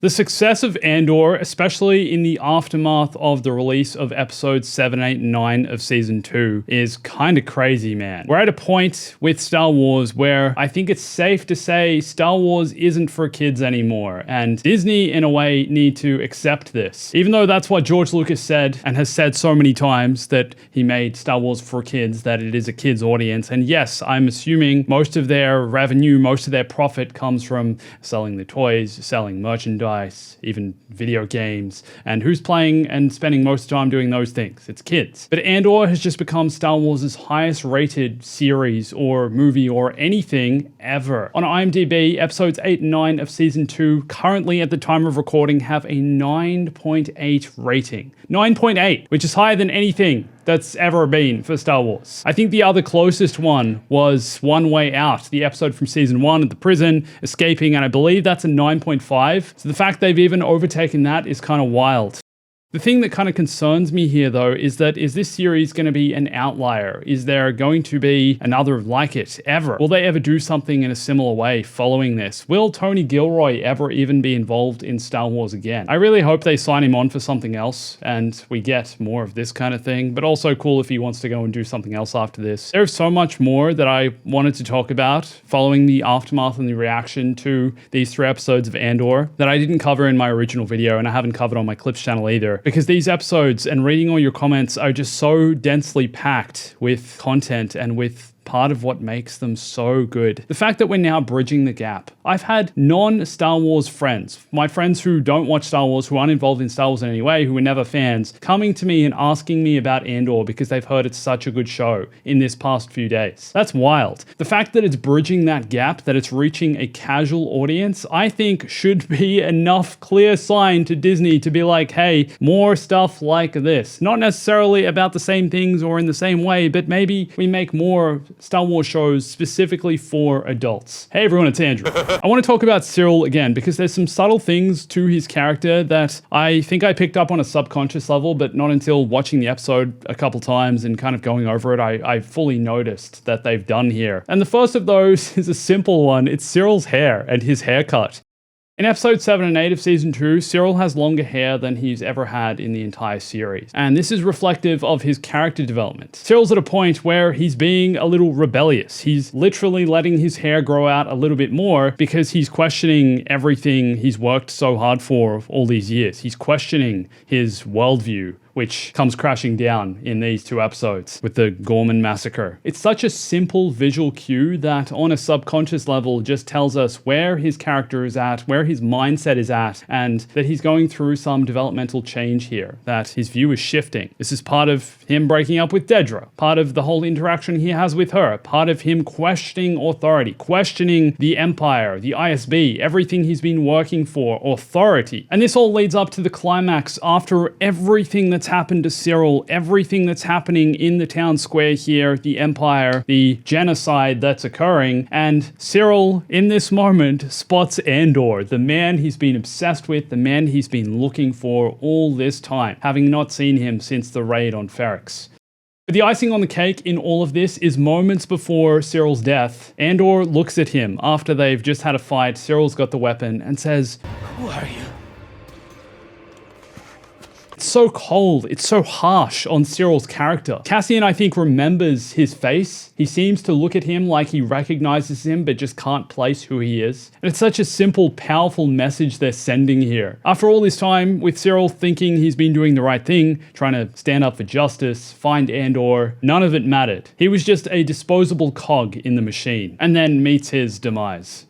The success of Andor, especially in the aftermath of the release of episodes 7, 8, and 9 of season 2, is kinda crazy, man. We're at a point with Star Wars where I think it's safe to say Star Wars isn't for kids anymore, and Disney, in a way, need to accept this. Even though that's what George Lucas said, and has said so many times, that he made Star Wars for kids, that it is a kids' audience, and yes, I'm assuming most of their revenue, most of their profit comes from selling the toys, selling merchandise, even video games, and who's playing and spending most of the time doing those things? It's kids. But Andor has just become Star Wars' highest rated series or movie or anything ever. On IMDb, episodes 8 and 9 of season 2 currently at the time of recording have a 9.8 rating. 9.8, which is higher than anything that's ever been for Star Wars. I think the other closest one was One Way Out, the episode from season 1 at the prison, escaping, and I believe that's a 9.5. So the fact they've even overtaken that is kind of wild. The thing that kind of concerns me here, though, is this series going to be an outlier? Is there going to be another like it ever? Will they ever do something in a similar way following this? Will Tony Gilroy ever even be involved in Star Wars again? I really hope they sign him on for something else and we get more of this kind of thing, but also cool if he wants to go and do something else after this. There's so much more that I wanted to talk about following the aftermath and the reaction to these 3 episodes of Andor that I didn't cover in my original video, and I haven't covered on my Clips channel either. Because these episodes and reading all your comments are just so densely packed with content and with part of what makes them so good. The fact that we're now bridging the gap. I've had non-Star Wars friends, my friends who don't watch Star Wars, who aren't involved in Star Wars in any way, who were never fans, coming to me and asking me about Andor because they've heard it's such a good show in this past few days. That's wild. The fact that it's bridging that gap, that it's reaching a casual audience, I think should be enough clear sign to Disney to be like, hey, more stuff like this. Not necessarily about the same things or in the same way, but maybe we make more Star Wars shows specifically for adults. Hey everyone, it's Andrew. I want to talk about Cyril again because there's some subtle things to his character that I think I picked up on a subconscious level, but not until watching the episode a couple times and kind of going over it, I fully noticed that they've done here. And the first of those is a simple one. It's Cyril's hair and his haircut. In episodes 7 and 8 of season 2, Cyril has longer hair than he's ever had in the entire series. And this is reflective of his character development. Cyril's at a point where he's being a little rebellious. He's literally letting his hair grow out a little bit more because he's questioning everything he's worked so hard for all these years. He's questioning his worldview, which comes crashing down in these 2 episodes with the Gorman massacre. It's such a simple visual cue that on a subconscious level just tells us where his character is at, where his mindset is at, and that he's going through some developmental change here, that his view is shifting. This is part of him breaking up with Dedra, part of the whole interaction he has with her, part of him questioning authority, questioning the Empire, the ISB, everything he's been working for, authority. And this all leads up to the climax after everything that's happened to Cyril, everything that's happening in the town square here, the Empire, the genocide that's occurring, and Cyril, in this moment, spots Andor, the man he's been obsessed with, the man he's been looking for all this time, having not seen him since the raid on Ferrix. But the icing on the cake in all of this is moments before Cyril's death, Andor looks at him after they've just had a fight, Cyril's got the weapon, and says, "Who are you?" It's so cold, it's so harsh on Cyril's character. Cassian, I think, remembers his face. He seems to look at him like he recognizes him but just can't place who he is. And it's such a simple, powerful message they're sending here. After all this time, with Cyril thinking he's been doing the right thing, trying to stand up for justice, find Andor, none of it mattered. He was just a disposable cog in the machine, and then meets his demise.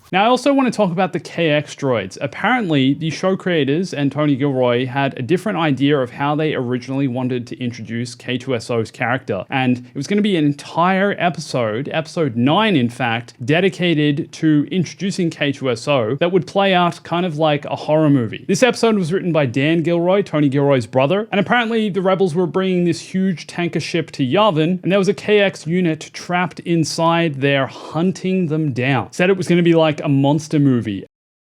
Now, I also want to talk about the KX droids. Apparently, the show creators and Tony Gilroy had a different idea of how they originally wanted to introduce K2SO's character. And it was going to be an entire episode, episode 9 in fact, dedicated to introducing K2SO that would play out kind of like a horror movie. This episode was written by Dan Gilroy, Tony Gilroy's brother, and apparently the rebels were bringing this huge tanker ship to Yavin, and there was a KX unit trapped inside there hunting them down. Said it was going to be like a monster movie.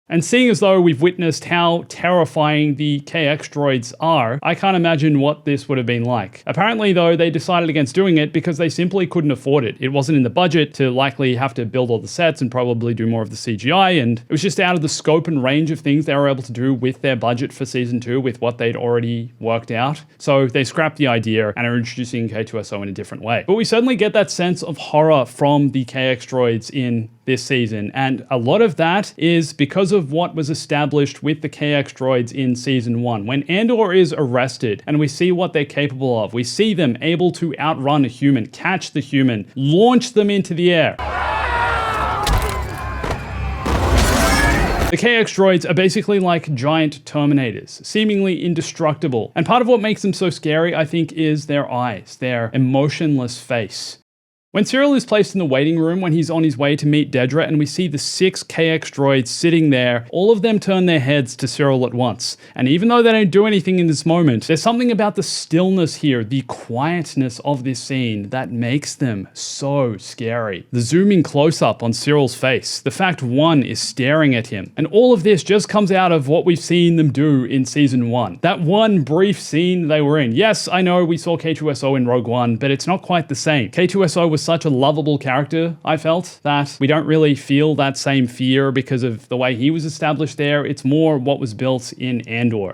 And seeing as though we've witnessed how terrifying the KX droids are, I can't imagine what this would have been like. Apparently though, they decided against doing it because they simply couldn't afford it. It wasn't in the budget to likely have to build all the sets and probably do more of the CGI, and it was just out of the scope and range of things they were able to do with their budget for season 2 with what they'd already worked out. So they scrapped the idea and are introducing K2SO in a different way. But we certainly get that sense of horror from the KX droids in this season, and a lot of that is because of what was established with the KX droids in season 1. When Andor is arrested and we see what they're capable of, we see them able to outrun a human, catch the human, launch them into the air. The KX droids are basically like giant Terminators, seemingly indestructible. And part of what makes them so scary, I think, is their eyes, their emotionless face. When Cyril is placed in the waiting room when he's on his way to meet Dedra and we see the 6 KX droids sitting there, all of them turn their heads to Cyril at once. And even though they don't do anything in this moment, there's something about the stillness here, the quietness of this scene that makes them so scary. The zooming close-up on Cyril's face, the fact one is staring at him, and all of this just comes out of what we've seen them do in season 1. That one brief scene they were in. Yes, I know we saw K2SO in Rogue One, but it's not quite the same. K2SO was such a lovable character, I felt, that we don't really feel that same fear because of the way he was established there. It's more what was built in Andor.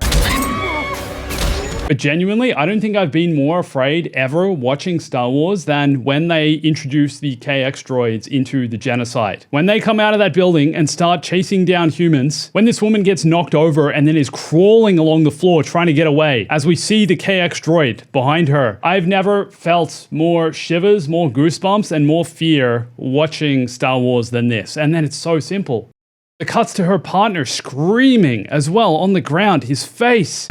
But genuinely, I don't think I've been more afraid ever watching Star Wars than when they introduce the KX droids into the genocide. When they come out of that building and start chasing down humans, when this woman gets knocked over and then is crawling along the floor trying to get away, as we see the KX droid behind her, I've never felt more shivers, more goosebumps, and more fear watching Star Wars than this. And then it's so simple. It cuts to her partner screaming as well on the ground, his face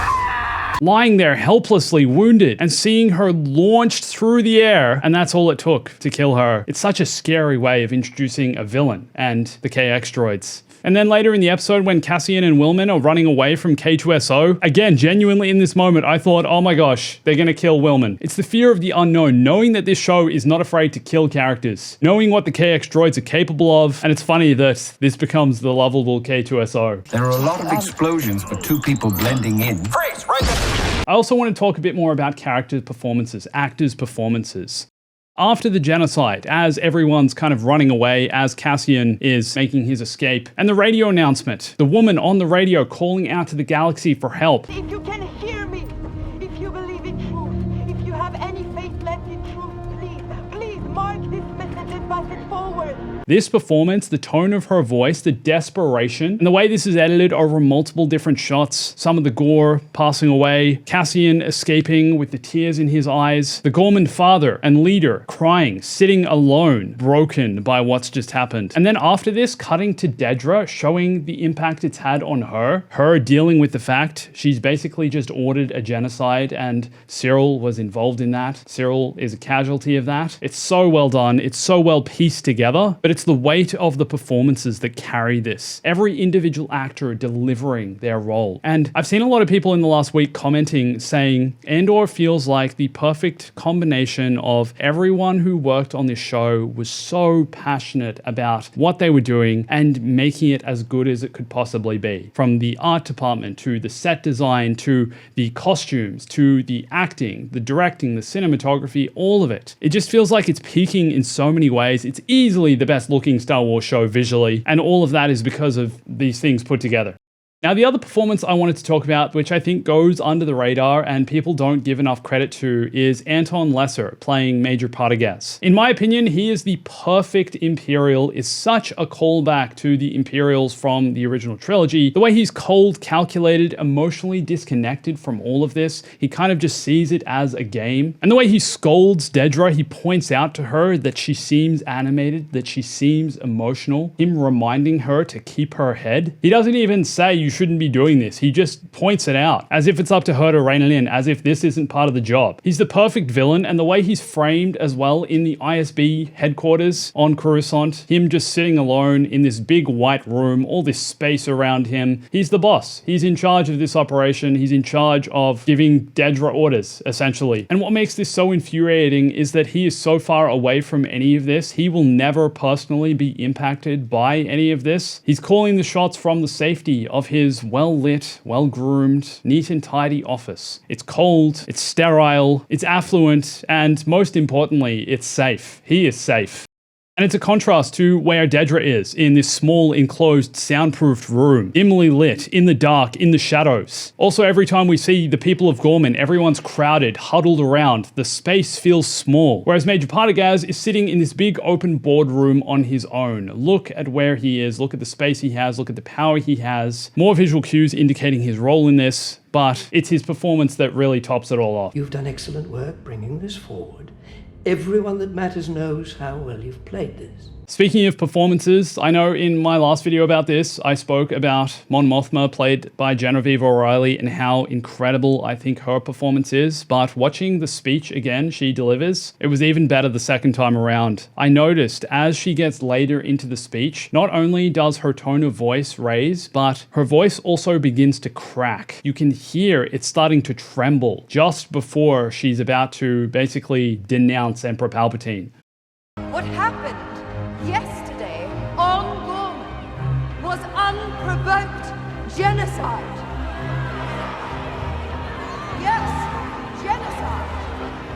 lying there helplessly wounded, and seeing her launched through the air, and that's all it took to kill her. It's such a scary way of introducing a villain and the KX droids. And then later in the episode when Cassian and Wilman are running away from K2SO, again, genuinely in this moment, I thought, oh my gosh, they're gonna kill Wilman. It's the fear of the unknown, knowing that this show is not afraid to kill characters, knowing what the KX droids are capable of, and it's funny that this becomes the lovable K2SO. There are a lot of explosions, but 2 people blending in. Freeze, right there. I also want to talk a bit more about character performances, actors' performances. After the genocide, as everyone's kind of running away, as Cassian is making his escape, and the radio announcement, the woman on the radio calling out to the galaxy for help. If you can hear me, if you believe in truth, if you have any faith left in truth, please mark this message and pass it forward. This performance, the tone of her voice, the desperation, and the way this is edited over multiple different shots, some of the gore passing away, Cassian escaping with the tears in his eyes, the Gorman father and leader crying, sitting alone, broken by what's just happened. And then after this, cutting to Dedra, showing the impact it's had on her dealing with the fact she's basically just ordered a genocide and Cyril was involved in that. Cyril is a casualty of that. It's so well done. It's so well pieced together, but it's the weight of the performances that carry this. Every individual actor delivering their role. And I've seen a lot of people in the last week commenting saying Andor feels like the perfect combination of everyone who worked on this show was so passionate about what they were doing and making it as good as it could possibly be. From the art department to the set design to the costumes to the acting, the directing, the cinematography, all of it. It just feels like it's peaking in so many ways. It's easily the best looking Star Wars show visually, and all of that is because of these things put together. Now, the other performance I wanted to talk about, which I think goes under the radar and people don't give enough credit to, is Anton Lesser playing Major Partagaz. In my opinion, he is the perfect Imperial, is such a callback to the Imperials from the original trilogy. The way he's cold, calculated, emotionally disconnected from all of this, he kind of just sees it as a game. And the way he scolds Dedra, he points out to her that she seems animated, that she seems emotional, him reminding her to keep her head. He doesn't even say, you shouldn't be doing this. He just points it out as if it's up to her to rein it in, as if this isn't part of the job. He's the perfect villain, and the way he's framed as well in the ISB headquarters on Coruscant, him just sitting alone in this big white room, all this space around him. He's the boss. He's in charge of this operation. He's in charge of giving Dedra orders, essentially. And what makes this so infuriating is that he is so far away from any of this. He will never personally be impacted by any of this. He's calling the shots from the safety of his well-lit, well-groomed, neat and tidy office. It's cold, it's sterile, it's affluent, and most importantly, it's safe. He is safe. And it's a contrast to where Dedra is, in this small, enclosed, soundproofed room, dimly lit, in the dark, in the shadows. Also, every time we see the people of Gorman, everyone's crowded, huddled around. The space feels small. Whereas Major Partagaz is sitting in this big open boardroom on his own. Look at where he is, look at the space he has, look at the power he has. More visual cues indicating his role in this, but it's his performance that really tops it all off. You've done excellent work bringing this forward. Everyone that matters knows how well you've played this. Speaking of performances, I know in my last video about this, I spoke about Mon Mothma, played by Genevieve O'Reilly, and how incredible I think her performance is. But watching the speech again she delivers, it was even better the second time around. I noticed as she gets later into the speech, not only does her tone of voice raise, but her voice also begins to crack. You can hear it starting to tremble just before she's about to basically denounce Emperor Palpatine. What happened yesterday on Gorman was unprovoked genocide. Yes, genocide.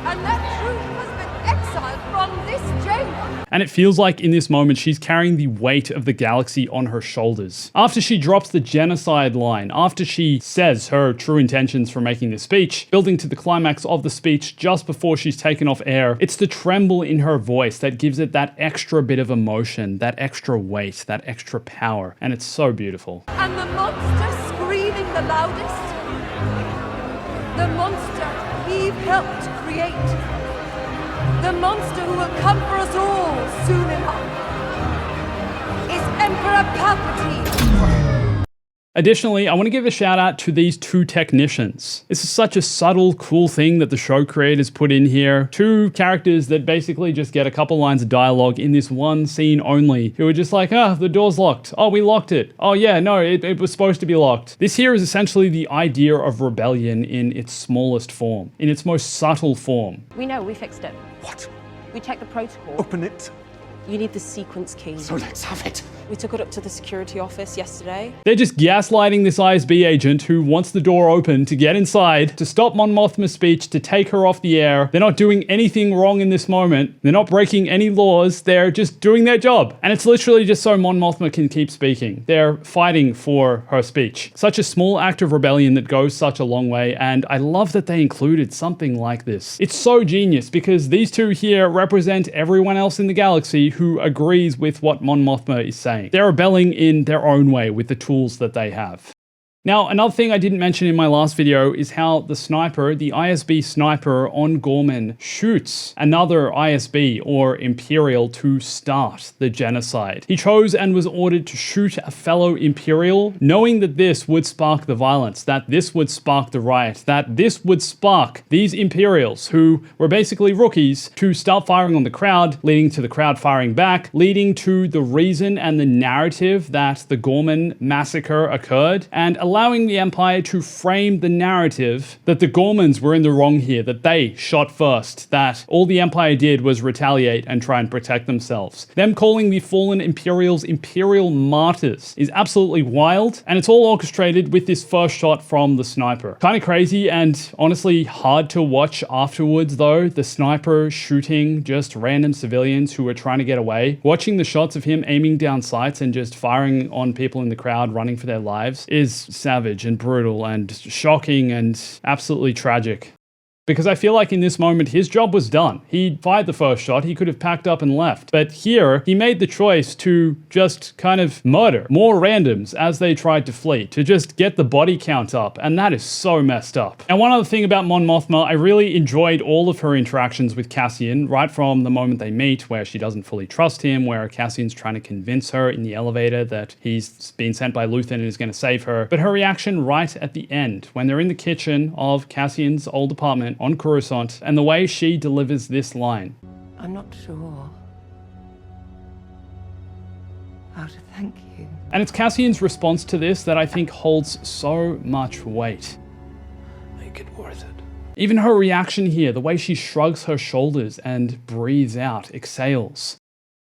And that truth has been exiled from this chamber. And it feels like in this moment she's carrying the weight of the galaxy on her shoulders. After she drops the genocide line, after she says her true intentions for making the speech, building to the climax of the speech just before she's taken off air, it's the tremble in her voice that gives it that extra bit of emotion, that extra weight, that extra power. And it's so beautiful. And the monster screaming the loudest, the monster Eve helped create, the monster who will come for us all soon enough, is Emperor Palpatine. Additionally, I want to give a shout out to these two technicians. This is such a subtle, cool thing that the show creators put in here. Two characters that basically just get a couple lines of dialogue in this one scene only, who are just like, the door's locked. Oh, we locked it. Oh yeah, no, it was supposed to be locked. This here is essentially the idea of rebellion in its smallest form, in its most subtle form. We know, we fixed it. What? We checked the protocol. Open it. You need the sequence key. So let's have it. We took it up to the security office yesterday. They're just gaslighting this ISB agent who wants the door open to get inside, to stop Mon Mothma's speech, to take her off the air. They're not doing anything wrong in this moment. They're not breaking any laws. They're just doing their job. And it's literally just so Mon Mothma can keep speaking. They're fighting for her speech. Such a small act of rebellion that goes such a long way, and I love that they included something like this. It's so genius because these two here represent everyone else in the galaxy who agrees with what Mon Mothma is saying. They're rebelling in their own way with the tools that they have. Now, another thing I didn't mention in my last video is how the sniper, the ISB sniper on Gorman, shoots another ISB or Imperial to start the genocide. He chose and was ordered to shoot a fellow Imperial, knowing that this would spark the violence, that this would spark the riot, that this would spark these Imperials, who were basically rookies, to start firing on the crowd, leading to the crowd firing back, leading to the reason and the narrative that the Gorman massacre occurred, and allowing the Empire to frame the narrative that the Gormans were in the wrong here, that they shot first, that all the Empire did was retaliate and try and protect themselves. Them calling the fallen Imperials Imperial martyrs is absolutely wild, and it's all orchestrated with this first shot from the sniper. Kind of crazy and honestly hard to watch afterwards though, the sniper shooting just random civilians who were trying to get away. Watching the shots of him aiming down sights and just firing on people in the crowd running for their lives is savage and brutal and shocking and absolutely tragic. Because I feel like in this moment, his job was done. He fired the first shot, he could have packed up and left. But here, he made the choice to just kind of murder more randoms as they tried to flee, to just get the body count up, and that is so messed up. And one other thing about Mon Mothma, I really enjoyed all of her interactions with Cassian, right from the moment they meet, where she doesn't fully trust him, where Cassian's trying to convince her in the elevator that he's been sent by Luthen and is going to save her. But her reaction right at the end, when they're in the kitchen of Cassian's old apartment on Coruscant, and the way she delivers this line. I'm not sure how to thank you. And it's Cassian's response to this that I think holds so much weight. Make it worth it. Even her reaction here, the way she shrugs her shoulders and breathes out, exhales.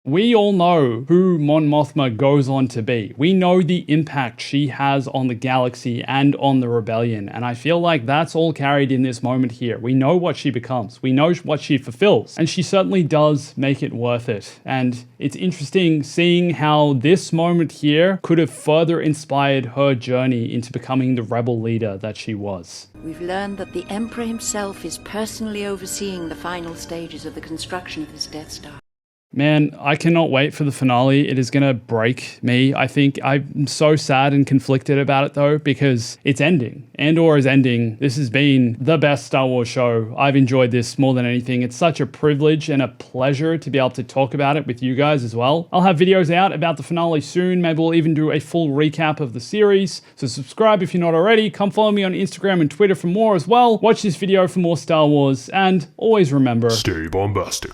We all know who Mon Mothma goes on to be. We know the impact she has on the galaxy and on the rebellion, and I feel like that's all carried in this moment here. We know what she becomes. We know what she fulfills, and she certainly does make it worth it. And it's interesting seeing how this moment here could have further inspired her journey into becoming the rebel leader that she was. We've learned that the Emperor himself is personally overseeing the final stages of the construction of this Death Star. Man, I cannot wait for the finale. It is going to break me. I think I'm so sad and conflicted about it though, because it's ending. Andor is ending. This has been the best Star Wars show. I've enjoyed this more than anything. It's such a privilege and a pleasure to be able to talk about it with you guys as well. I'll have videos out about the finale soon. Maybe we'll even do a full recap of the series. So subscribe if you're not already. Come follow me on Instagram and Twitter for more as well. Watch this video for more Star Wars, and always remember, stay bombastic.